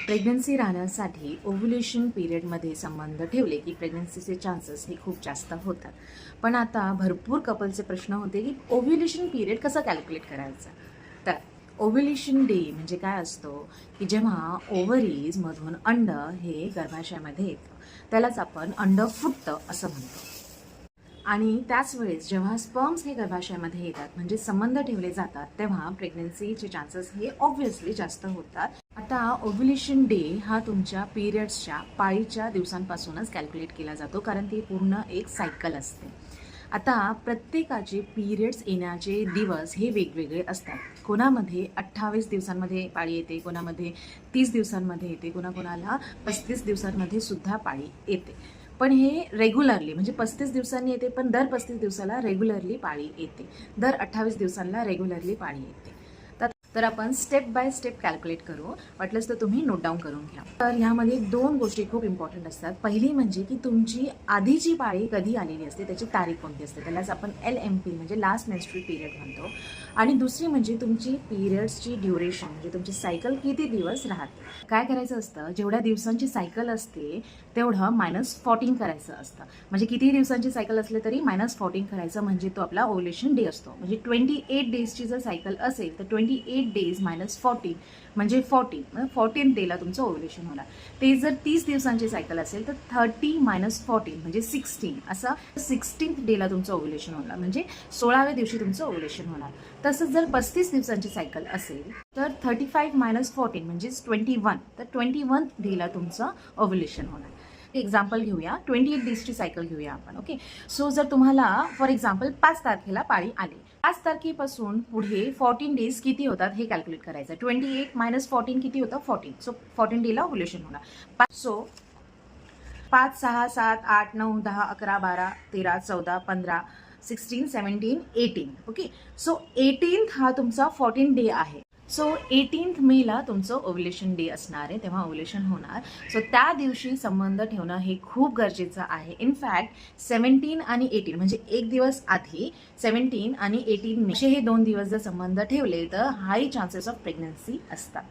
Pregnancy राहण्यासाठी ovulation पिरियडमध्ये संबंध ठेवले की प्रेग्नन्सीचे चान्सेस हे खूप जास्त होतात. पण आता भरपूर कपलचे प्रश्न होते की ओव्ह्युलेशन पिरियड कसं कॅल्क्युलेट करायचं. तर ओव्ह्युलेशन डे म्हणजे काय असतो की जेव्हा ओव्हरीजमधून अंड हे गर्भाशयामध्ये येतं, त्यालाच आपण अंड फुटतं असं म्हणतो. आणि त्याच वेळेस जेव्हा स्पर्म्स हे गर्भाशयामध्ये येतात म्हणजे संबंध ठेवले जातात, तेव्हा प्रेग्नन्सीचे चान्सेस हे ऑब्व्हियसली जास्त होतात. आता ओव्ह्युलेशन डे हा तुमच्या पिरियड्सच्या पाळीच्या दिवसांपासूनच कॅल्क्युलेट केला जातो, कारण ती पूर्ण एक सायकल असते. आता प्रत्येकाचे पिरियड्स येण्याचे दिवस हे वेगवेगळे असतात. कोणामध्ये 28 दिवसांमध्ये पाळी येते, कोणामध्ये 30 दिवसांमध्ये येते, कोणाकोणाला 35 दिवसांमध्ये सुद्धा पाळी येते. पण हे रेग्युलरली म्हणजे 35 दिवसांनी येते, पण दर 35 दिवसाला रेग्युलरली पाळी येते, दर 28 दिवसांना रेग्युलरली पाळी येते. तर आपण स्टेप बाय स्टेप कॅल्क्युलेट करू. वाटलंच तर तुम्ही नोट डाऊन करून घ्या. तर ह्यामध्ये दोन गोष्टी खूप इम्पॉर्टंट असतात. पहिली म्हणजे की तुमची आधीची पाळी कधी आलेली असते, त्याची तारीख कोणती असते, त्यालाच आपण LMP म्हणजे लास्ट मेन्स्ट्रुअल पिरियड म्हणतो. आणि दुसरी म्हणजे तुमची पिरियड्सची ड्युरेशन म्हणजे तुमची सायकल किती दिवस राहते. काय करायचं असतं, जेवढ्या दिवसांची सायकल असते तेवढं -14 करायचं असतं. म्हणजे किती दिवसांची सायकल असले तरी -14 करायचं, म्हणजे तो आपला ओव्ह्युलेशन डे असतो. म्हणजे 28 डेजची जर सायकल असेल तर 28 डेज -14 म्हणजे 14 डेला तुमचं ओव्ह्युलेशन होणार. ते जर 30 दिवसांची सायकल असेल तर 30 - 14 म्हणजे 16, असं 16th डेला तुमचं ओव्ह्युलेशन होणार, म्हणजे 16व्या दिवशी तुमचं ओव्ह्युलेशन होणार. तसंच जर 35 दिवसांची सायकल असेल तर 35 - 14 म्हणजे 21, तर 21 डेला तुमचं ओव्ह्युलेशन होणार. एक्झाम्पल घेऊया, 28 डेजची सायकल घेऊया आपण. ओके, सो जर तुम्हाला फॉर एक्झाम्पल 5 तारखेला पाळी आली, 5 तारखेपासून पुढे 14 डेज किती होतात हे कॅल्क्युलेट करायचं. 28 - 14 किती होतं, 14. सो 14 डेला ओव्ह्युलेशन होणार. सो 5, 6, 7, 8, 9, 10, 11, 12, 13, 14, 15, 16, 17, 18. ओके, सो 18th हा तुमचा 14 डे आहे. सो 18th मेला तुमचं ओव्ह्युलेशन डे असणार आहे, तेव्हा ओव्ह्युलेशन होणार. सो त्या दिवशी संबंध ठेवणं हे खूप गरजेचं आहे. इनफॅक्ट 17 आणि 18 म्हणजे एक दिवस आधी 17 आणि 18 मे हे 2 दिवस जर संबंध ठेवले तर हाय चान्सेस ऑफ प्रेग्नन्सी असतात.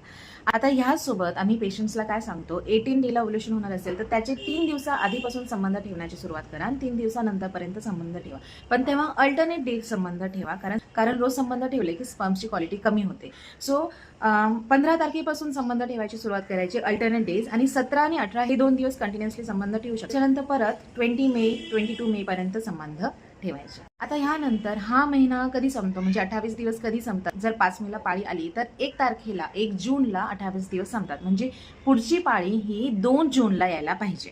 आता ह्यासोबत आम्ही पेशंट्सला काय सांगतो, 18 डेला ओव्ह्युलेशन होणार असेल तर त्याचे 3 दिवसा आधीपासून संबंध ठेवण्याची सुरुवात करा आणि 3 दिवसानंतरपर्यंत संबंध ठेवा. पण तेव्हा अल्टरनेट डे संबंध ठेवा, कारण रोज संबंध ठेवले की स्पर्मची क्वालिटी कमी होते. सो 15 तारखेपासून संबंध ठेवायची सुरुवात करायची अल्टरनेट डेज, आणि 17 आणि 18 हे 2 दिवस कंटिन्युअसली संबंध ठेवू शकतो. त्यानंतर परत 20 मे 22 मे पर्यंत संबंध ठेवायचे. आता ह्यानंतर हा महिना कधी संपतो म्हणजे 28 दिवस कधी संपतात. जर 5 मेला पाळी आली तर 1 तारखेला 1 जूनला 28 दिवस संपतात, म्हणजे पुढची पाळी ही 2 जूनला यायला पाहिजे.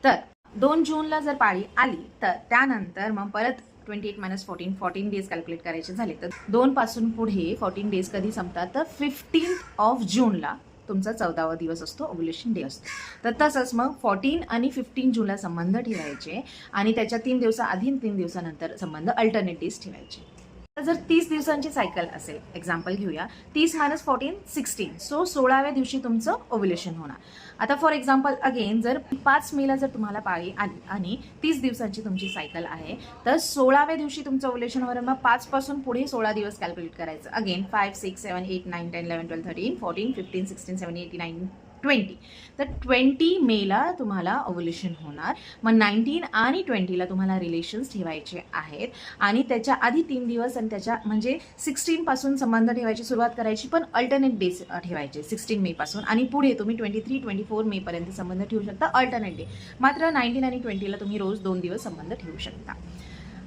तर 2 जूनला जर पाळी आली तर त्यानंतर मग परत 28 - 14 डेज कॅल्क्युलेट करायचे झाले तर 2 पासून पुढे 14 डेज कधी संपतात, तर 15 जूनला तुमचा 14वा दिवस असतो, ओव्ह्युलेशन डे असतो. तर तसंच मग 14 आणि 15 जूनला संबंध ठेवायचे आणि त्याच्या 3 दिवसाआधी 3 दिवसानंतर संबंध अल्टरनेट डेज ठेवायचे. जर 30 दिवसांची सायकल असेल, एक्झाम्पल घेऊया, 30 - 14 16, सो 16व्या दिवशी तुमचं ओव्ह्युलेशन होणार. आता फॉर एक्झाम्पल अगेन जर 5 मेला जर तुम्हाला पाळी आली आणि 30 दिवसांची तुमची सायकल आहे तर 16व्या दिवशी तुमचं ओव्ह्युलेशन होणार. मग 5 पासून पुढे 16 दिवस कॅल्क्युलेट करायचं. अगेन 5, 6, 7, 8, 9, 10, 11, 12, 13, 14, 15, 16, 17, 18, 20. तर 20 मेला तुम्हाला ओव्ह्युलेशन होणार. मग 19 आणि 20ला तुम्हाला रिलेशन्स ठेवायचे आहेत आणि त्याच्या आधी 3 दिवस आणि त्याच्या म्हणजे 16 पासून संबंध ठेवायची सुरुवात करायची, पण अल्टरनेट डेज ठेवायचे 16 मे पासून, आणि पुढे तुम्ही 23, 24 मे पर्यंत संबंध ठेवू शकता अल्टरनेट डे. मात्र 19 आणि 20ला तुम्ही रोज 2 दिवस संबंध ठेवू शकता.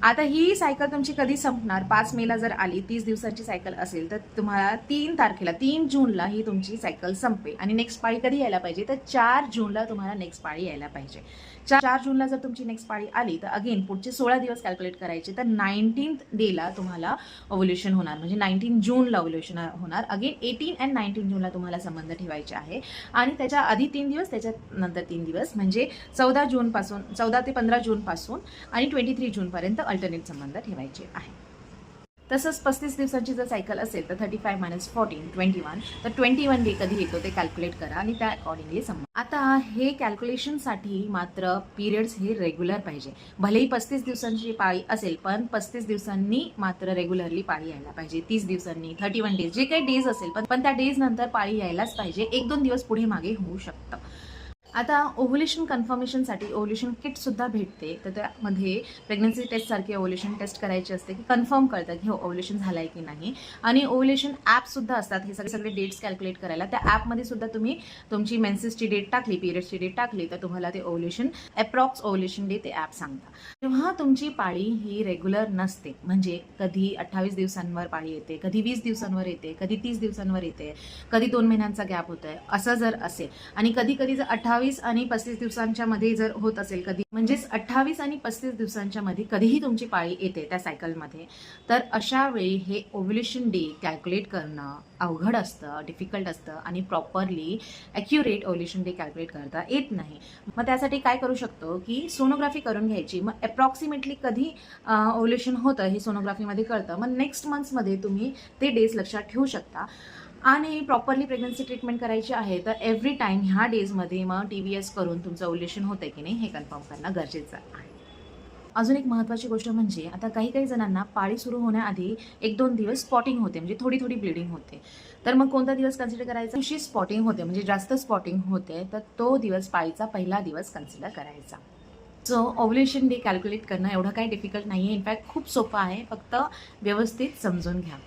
आता ही सायकल तुमची कधी संपणार, 5 मेला जर आली 30 दिवसांची सायकल असेल तर तुम्हाला 3 तारखेला 3 जूनला ही तुमची सायकल संपेल आणि नेक्स्ट पाळी कधी यायला पाहिजे, तर 4 जूनला तुम्हाला नेक्स्ट पाळी यायला पाहिजे. 4 जूनला जर तुमची नेक्स्ट पाळी आली तर अगेन पुढचे 16 दिवस कॅल्क्युलेट करायचे, तर 19th डेला तुम्हाला ओव्ह्युलेशन होणार, म्हणजे 19 जूनला ओव्ह्युलेशन होणार. अगेन 18 आणि 19 जूनला तुम्हाला संबंध ठेवायचे आहे आणि त्याच्या आधी 3 दिवस, त्याच्यानंतर 3 दिवस, म्हणजे 14 ते 15 जूनपासून आणि 23 जूनपर्यंत अल्टरनेट संबंध ठेवायचे आहे. तसंच 35 दिवसांची जर सायकल असेल तर 35 - 14 21, तर 21 डे कधी येतो ते कॅल्क्युलेट करा आणि त्या अकॉर्डिंगली समजा. आता हे कॅल्क्युलेशनसाठी मात्र पिरियड्स हे रेग्युलर पाहिजे. भलेही 35 दिवसांची पाळी असेल, पण 35 दिवसांनी मात्र रेग्युलरली पाळी यायला पाहिजे. 30 दिवसांनी, 31 डेज, जे काही डेज असेल, पण त्या डेज नंतर पाळी यायलाच पाहिजे. 1-2 दिवस पुढे मागे होऊ शकतं. आता ओव्ह्युलेशन कन्फर्मेशनसाठी ओव्ह्युलेशन किटसुद्धा भेटते. तर त्यामध्ये प्रेग्नन्सी टेस्टसारखी ओव्ह्युलेशन टेस्ट करायची असते, की कन्फर्म करतं की हो ओव्ह्युलेशन झालं आहे की नाही. आणि ओव्ह्युलेशन ॲपसुद्धा असतात हे सगळे डेट्स कॅल्क्युलेट करायला. त्या ॲपमध्ये सुद्धा तुम्ही तुमची मेन्सेसची डेट टाकली, पिरियड्सची डेट टाकली, तर तुम्हाला ते ओव्ह्युलेशन अप्रॉक्स ओव्ह्युलेशन डे ते ॲप सांगतं. जेव्हा तुमची पाळी ही रेग्युलर नसते, म्हणजे कधी 28 दिवसांवर पाळी येते, कधी 20 दिवसांवर येते, कधी 30 दिवसांवर येते, कधी 2 महिन्यांचा गॅप होतोय, असं जर असेल आणि कधी कधी जर 28 आणि 35 दिवसांच्या मध्ये जर होत असेल, कधी म्हणजेच 28 आणि 35 दिवसांच्या मध्ये कधीही तुमची पाळी येते त्या सायकलमध्ये, तर अशा वेळी हे ओव्ह्युलेशन डे कॅल्क्युलेट करणं अवघड असतं, डिफिकल्ट असतं आणि properly accurate ovulation day calculate करता येत नाही. मग त्यासाठी काय करू शकतो की सोनोग्राफी करून घ्यायची. मग अप्रॉक्सिमेटली कधी ओव्ह्युलेशन होतं हे सोनोग्राफीमध्ये कळतं. मग नेक्स्ट मंथ्समध्ये तुम्ही ते डेज लक्षात ठेवू शकता. आणि प्रॉपरली प्रेग्नन्सी ट्रीटमेंट करायची आहे तर एव्हरी टाईम ह्या डेजमध्ये मग TVS करून तुमचं ओव्ह्युलेशन होतं की नाही हे कन्फर्म करणं गरजेचं आहे. अजून एक महत्त्वाची गोष्ट म्हणजे आता काही जणांना पाळी सुरू होण्याआधी 1-2 दिवस स्पॉटिंग होते, म्हणजे थोडी ब्लिडिंग होते. तर मग कोणता दिवस कन्सिडर करायचा? दिवशी स्पॉटिंग होते म्हणजे जास्त स्पॉटिंग होते, तर तो दिवस पाळीचा पहिला दिवस कन्सिडर करायचा. सो ओव्ह्युलेशन डे कॅल्क्युलेट करणं एवढं काही डिफिकल्ट नाही आहे. इनफॅक्ट खूप सोपं आहे, फक्त व्यवस्थित समजून घ्या.